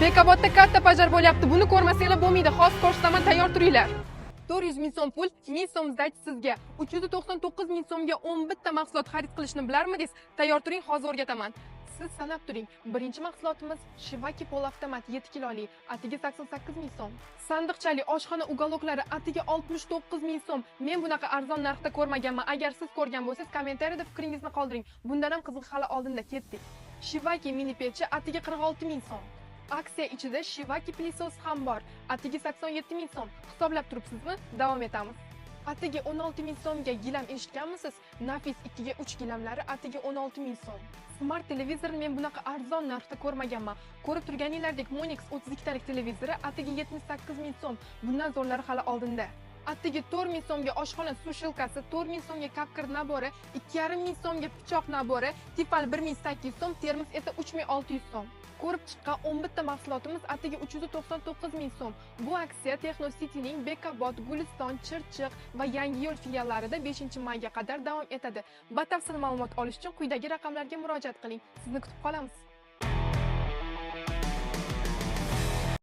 Bekobodda katta pojar bo'lyapti. Buni ko'rmasanglar bo'lmaydi. Hozir ko'rsataman, tayyor turinglar. 400 ming so'm pul, 1000 so'm zdach sizga. 399 ming so'mga 11 ta mahsulot xarid qilishni bilarmidingiz? Tayyor turing, hozir o'rgataman. Siz sanab turing. Birinchi mahsulotimiz Shivaki polavtomat 7 kiloli, atiga 88 ming so'm. Sandiqchali oshxona ugaloklari atiga 69 ming so'm. Men bunaqa arzon narxda ko'rmaganman. Agar siz ko'rgan bo'lsangiz, kommentariyada fikringizni qoldiring. Bundan ham qiziq hali oldinda ketdik. Shivaki mini pechi atiga 46 ming so'm. Aksiya ichida Shivaki pilisos ham bor. Atiga 87 ming so'm. Hisoblab turibsizmi? Davom etamiz. Atiga 16 ming so'mga gilam eshitganmisiz? Nafis 2 ga 3 gilamlari atiga 16 ming so'm. Smart televizorni men bunaqa arzon narxda ko'rmaganman. Ko'rib turganinglardek Monix 32 talik televizori atiga 78 ming so'm. Bundan zo'rlari hali oldinda. Atiga 4 ming so'mga oshxona sushilkasi, 4 ming so'mga kapkir nabori, 2,5 ming so'mga pichoq nabori, Tefal 1800 so'm, termos esa 3600 so'm. Ko'rib chiqqan 11 ta mahsulotimiz atiga 399 ming so'm. Bu aksiya Techno City'ning Bekobod, Guliston, Chirchiq va Yangiyo'l filiallarida 5-mayga qadar davom etadi. Batafsil ma'lumot olish uchun quyidagi raqamlarga murojaat qiling. Sizni kutib qolamiz.